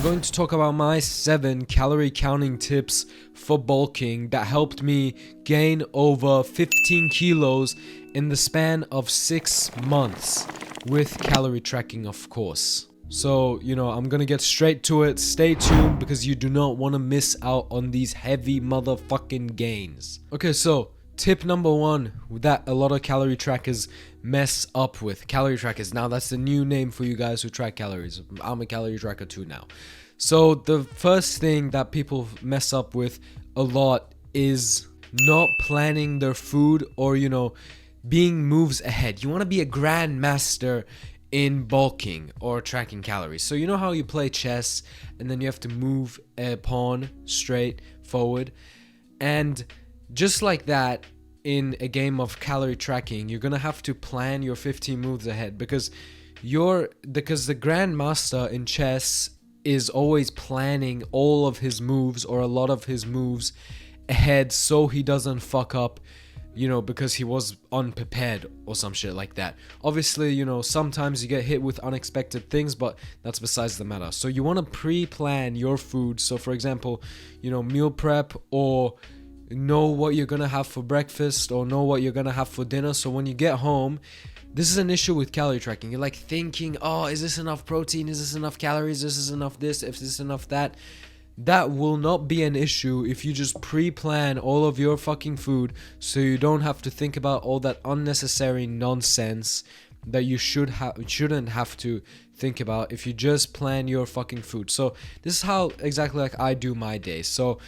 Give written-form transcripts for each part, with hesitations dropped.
I'm going to talk about my 7 calorie counting tips for bulking that helped me gain over 15 kilos in the span of 6 months with calorie tracking, of course. So, I'm gonna get straight to it. Stay tuned because you do not want to miss out on these heavy motherfucking gains. Okay, so tip number 1 that a lot of calorie trackers mess up with. Calorie trackers. Now, that's the new name for you guys who track calories. I'm a calorie tracker too now. So the first thing that people mess up with a lot is not planning their food or, being moves ahead. You want to be a grandmaster in bulking or tracking calories. So you know how you play chess and then you have to move a pawn straight forward, and just like that in a game of calorie tracking, you're gonna have to plan your 15 moves ahead because the grandmaster in chess is always planning all of his moves or a lot of his moves ahead so he doesn't fuck up, because he was unprepared or some shit like that. Obviously, sometimes you get hit with unexpected things, but that's besides the matter. So you want to pre-plan your food. So for example, meal prep, or know what you're gonna have for breakfast or know what you're gonna have for dinner. So when you get home, this is an issue with calorie tracking. You're like thinking, oh, is this enough protein? Is this enough calories? Is this enough this? Is this enough that? That will not be an issue if you just pre-plan all of your fucking food so you don't have to think about all that unnecessary nonsense that you shouldn't have to think about if you just plan your fucking food. So this is how exactly like I do my day. So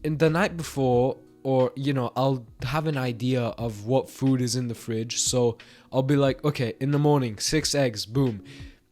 in the night before, or I'll have an idea of what food is in the fridge. So I'll be like, okay, in the morning 6 eggs, boom.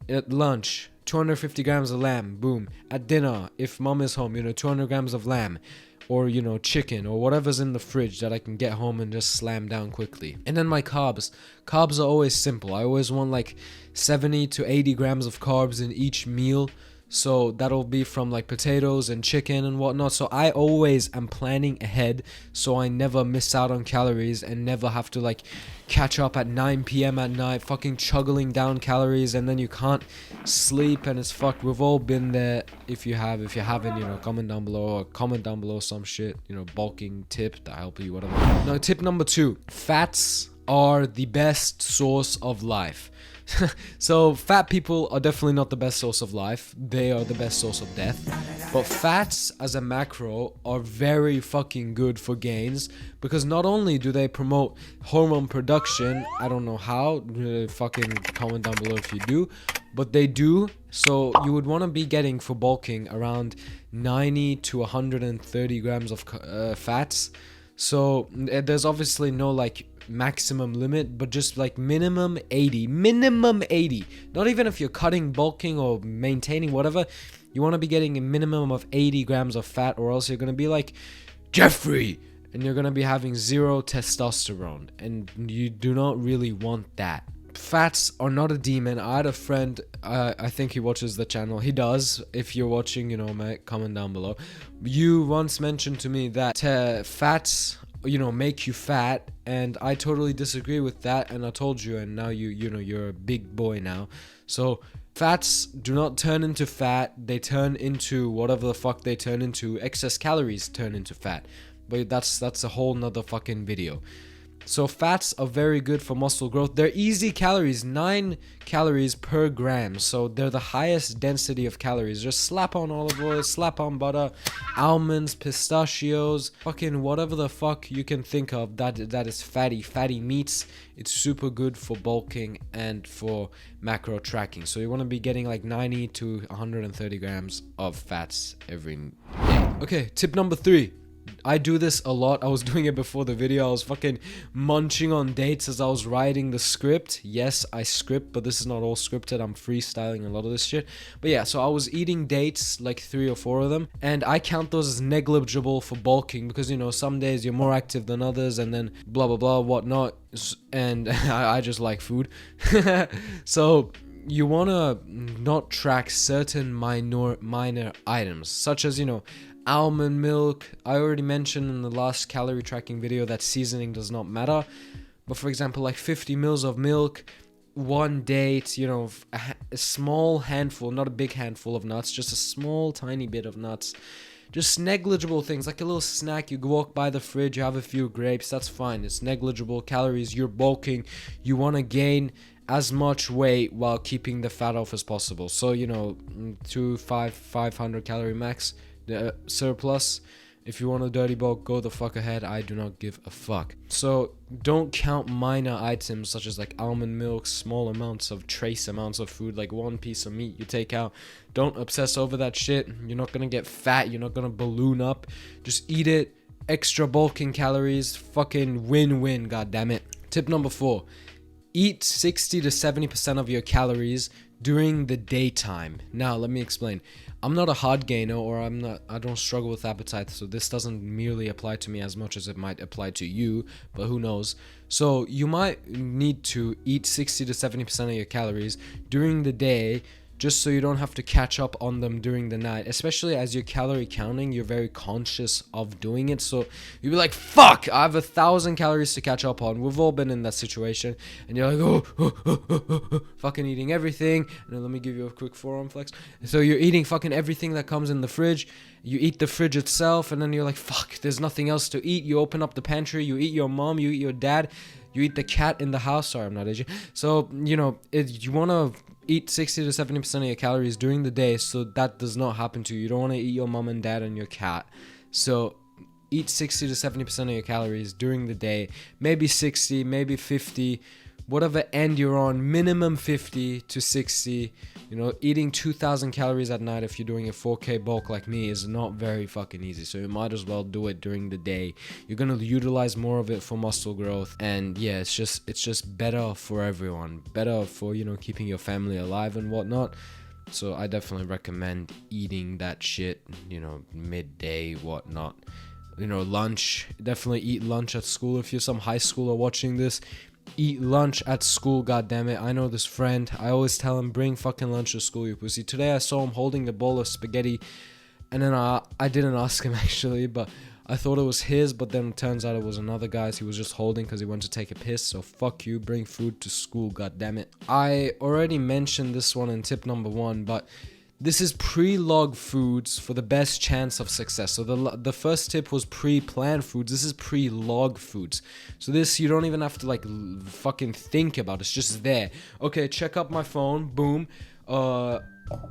At lunch 250 grams of lamb, boom. At dinner, if mom is home, 200 grams of lamb, or chicken, or whatever's in the fridge that I can get home and just slam down quickly. And then my carbs are always simple. I always want like 70 to 80 grams of carbs in each meal. So that'll be from like potatoes and chicken and whatnot. So I always am planning ahead so I never miss out on calories and never have to like catch up at 9 p.m. at night, fucking chuggling down calories, and then you can't sleep and it's fucked. We've all been there. If you haven't, comment down below some shit, bulking tip that help you, whatever. Now, tip number 2, fats are the best source of life. So fat people are definitely not the best source of life. They are the best source of death. But fats as a macro are very fucking good for gains because not only do they promote hormone production, I don't know how, fucking comment down below if you do, but they do. So you would want to be getting for bulking around 90 to 130 grams of fats. So there's obviously no like maximum limit, but just like minimum 80. Not even if you're cutting, bulking, or maintaining, whatever, you want to be getting a minimum of 80 grams of fat, or else you're going to be like Jeffrey and you're going to be having 0 testosterone, and you do not really want that. Fats are not a demon. I had a friend, I think he watches the channel. He does. If you're watching, mate, comment down below. You once mentioned to me that fats make you fat, and I totally disagree with that, and I told you, and now you're a big boy now. So fats do not turn into fat, they turn into whatever the fuck they turn into. Excess calories turn into fat, but that's a whole nother fucking video. So fats are very good for muscle growth. They're easy calories, 9 calories per gram. So they're the highest density of calories. Just slap on olive oil, slap on butter, almonds, pistachios, fucking whatever the fuck you can think of that is fatty meats. It's super good for bulking and for macro tracking. So you want to be getting like 90 to 130 grams of fats every day. Okay, tip number 3. I do this a lot. I was doing it before the video. I was fucking munching on dates as I was writing the script. Yes, I script, but this is not all scripted. I'm freestyling a lot of this shit. But yeah, so I was eating dates, like 3 or 4 of them, and I count those as negligible for bulking because, some days you're more active than others, and then blah, blah, blah, whatnot, and I just like food. So you want to not track certain minor items, such as, almond milk. I already mentioned in the last calorie tracking video that seasoning does not matter, but for example, like 50 mils of milk, 1 date, a small handful, not a big handful of nuts, just a small tiny bit of nuts. Just negligible things, like a little snack. You walk by the fridge, you have a few grapes, that's fine. It's negligible calories. You're bulking. You want to gain as much weight while keeping the fat off as possible. So, 500 calorie max, the surplus. If you want a dirty bulk, go the fuck ahead. I do not give a fuck. So don't count minor items such as like almond milk, small amounts of trace amounts of food, like one piece of meat you take out. Don't obsess over that shit. You're not gonna get fat. You're not gonna balloon up. Just eat it. Extra bulking calories. Fucking win-win, goddammit. Tip number 4. Eat 60 to 70% of your calories during the daytime. Now, let me explain. I'm not a hard gainer, or I don't struggle with appetite, so this doesn't merely apply to me as much as it might apply to you, but who knows. So you might need to eat 60 to 70% of your calories during the day, just so you don't have to catch up on them during the night. Especially as you're calorie counting, you're very conscious of doing it. So you'll be like, fuck, I have 1,000 calories to catch up on. We've all been in that situation. And you're like, fucking eating everything. And then let me give you a quick forearm flex. So you're eating fucking everything that comes in the fridge. You eat the fridge itself, and then you're like, fuck, there's nothing else to eat. You open up the pantry, you eat your mom, you eat your dad, you eat the cat in the house. Sorry, I'm not Asian. So, you want to eat 60 to 70% of your calories during the day, so that does not happen to you. You don't want to eat your mom and dad and your cat. So eat 60 to 70% of your calories during the day. Maybe 60, maybe 50, whatever end you're on. Minimum 50 to 60. Eating 2,000 calories at night if you're doing a 4K bulk like me is not very fucking easy. So you might as well do it during the day. You're gonna utilize more of it for muscle growth, and yeah, it's just better for everyone. Better for keeping your family alive and whatnot. So I definitely recommend eating that shit. Midday, whatnot. Lunch. Definitely eat lunch at school. If you're some high schooler watching this, eat lunch at school, goddammit. I know this friend. I always tell him, bring fucking lunch to school, you pussy. Today I saw him holding a bowl of spaghetti, and then I didn't ask him actually, but I thought it was his, but then it turns out it was another guy's he was just holding because he went to take a piss. So fuck you, bring food to school, goddammit. I already mentioned this one in tip number 1, but this is pre-log foods for the best chance of success. So the first tip was pre-planned foods. This is pre-log foods. So this, you don't even have to fucking think about. It's just there. Okay, check up my phone. Boom. I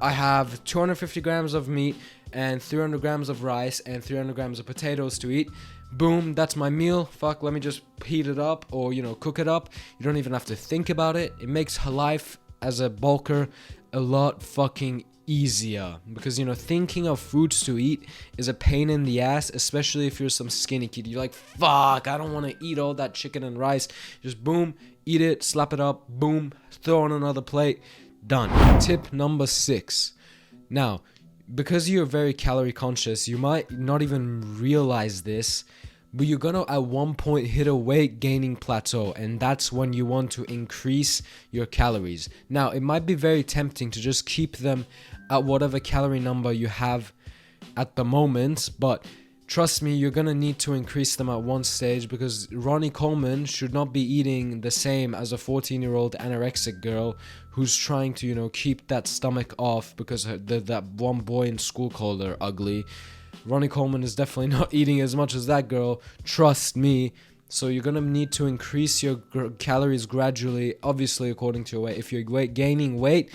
have 250 grams of meat and 300 grams of rice and 300 grams of potatoes to eat. Boom, that's my meal. Fuck, let me just heat it up or, cook it up. You don't even have to think about it. It makes her life as a bulker a lot fucking easier, because thinking of foods to eat is a pain in the ass, especially if you're some skinny kid. You're like, fuck, I don't want to eat all that chicken and rice. Just boom, eat it, slap it up, boom, throw on another plate, done. Tip number 6. Now, because you're very calorie conscious, you might not even realize this, but you're gonna at one point hit a weight gaining plateau, and that's when you want to increase your calories. Now, it might be very tempting to just keep them at whatever calorie number you have at the moment, but trust me, you're gonna need to increase them at one stage, because Ronnie Coleman should not be eating the same as a 14-year-old anorexic girl who's trying to, keep that stomach off because that one boy in school called her ugly. Ronnie Coleman is definitely not eating as much as that girl, trust me. So you're gonna need to increase your calories gradually, obviously according to your weight. If you're gaining weight,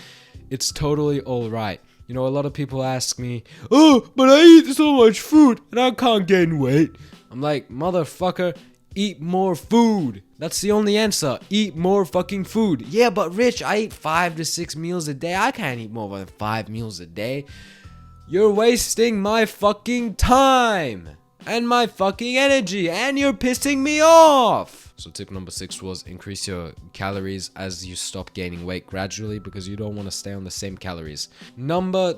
it's totally alright. A lot of people ask me, oh, but I eat so much food and I can't gain weight. I'm like, motherfucker, eat more food. That's the only answer. Eat more fucking food. Yeah, but Rich, I eat 5 to 6 meals a day. I can't eat more than 5 meals a day. You're wasting my fucking time and my fucking energy, and you're pissing me off. So tip number 6 was increase your calories as you stop gaining weight gradually, because you don't want to stay on the same calories.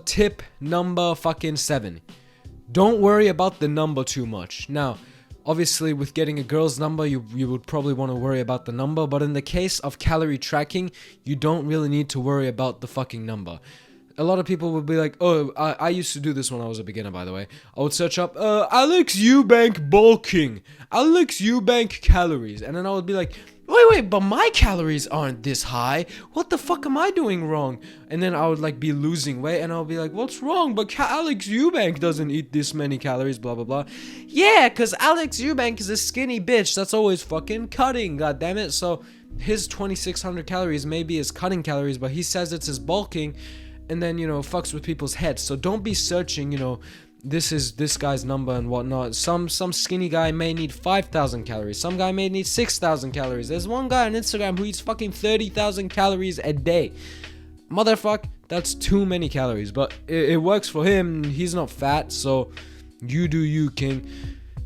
Tip number fucking 7. Don't worry about the number too much. Now, obviously with getting a girl's number, you would probably want to worry about the number, but in the case of calorie tracking, you don't really need to worry about the fucking number. A lot of people would be like, oh, I used to do this when I was a beginner, by the way. I would search up, Alex Eubank bulking, Alex Eubank calories. And then I would be like, wait, wait, but my calories aren't this high. What the fuck am I doing wrong? And then I would like be losing weight and I'll be like, what's wrong? But Alex Eubank doesn't eat this many calories, blah, blah, blah. Yeah, because Alex Eubank is a skinny bitch that's always fucking cutting, god damn it. So his 2,600 calories maybe is cutting calories, but he says it's his bulking, and then, you know, fucks with people's heads. So don't be searching, you know, this is this guy's number and whatnot. Some skinny guy may need 5,000 calories. Some guy may need 6,000 calories. There's one guy on Instagram who eats fucking 30,000 calories a day. Motherfuck, that's too many calories. But it works for him. He's not fat, so you do you, king.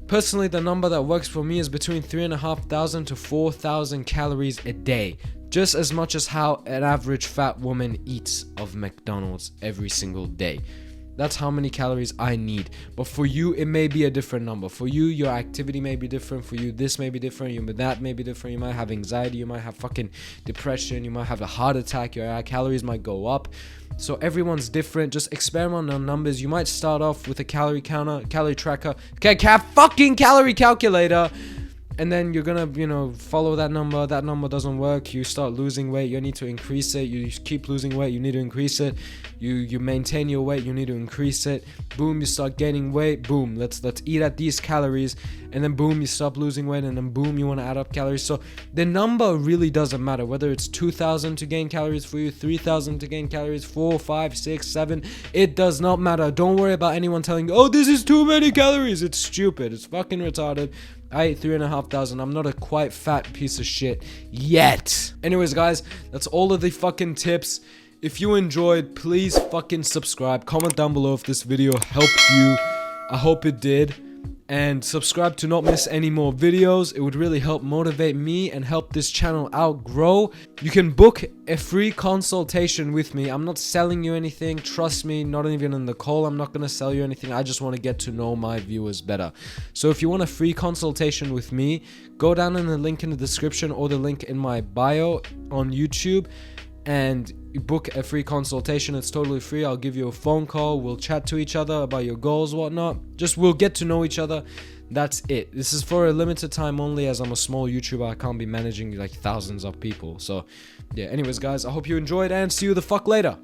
Personally, the number that works for me is between 3,500 to 4,000 calories a day. Just as much as how an average fat woman eats of McDonald's every single day. That's how many calories I need. But for you, it may be a different number. For you, your activity may be different. For you, this may be different. That may be different. You might have anxiety. You might have fucking depression. You might have a heart attack. Your calories might go up. So everyone's different. Just experiment on numbers. You might start off with a calorie counter, calorie tracker, fucking calorie calculator. And then you're gonna, you know, follow that number. That number doesn't work. You start losing weight. You need to increase it. You keep losing weight. You need to increase it. You maintain your weight. You need to increase it. Boom, you start gaining weight. Boom, let's eat at these calories. And then boom, you stop losing weight. And then boom, you want to add up calories. So the number really doesn't matter. Whether it's 2,000 to gain calories for you, 3,000 to gain calories, 4, 5, 6, 7. It does not matter. Don't worry about anyone telling you, oh, this is too many calories. It's stupid. It's fucking retarded. I ate 3,500. I'm not a quite fat piece of shit yet. Anyways, guys, that's all of the fucking tips. If you enjoyed, please fucking subscribe. Comment down below if this video helped you. I hope it did. And subscribe to not miss any more videos. It would really help motivate me and help this channel out grow. You can book a free consultation with me. I'm not selling you anything. Trust me, not even in the call. I'm not going to sell you anything. I just want to get to know my viewers better. So if you want a free consultation with me, go down in the link in the description or the link in my bio on YouTube and book a free consultation. It's totally free. I'll give you a phone call. We'll chat to each other about your goals, whatnot. Just we'll get to know each other. That's it. This is for a limited time only, as I'm a small YouTuber. I can't be managing like thousands of people. So yeah, anyways, guys, I hope you enjoyed and see you the fuck later.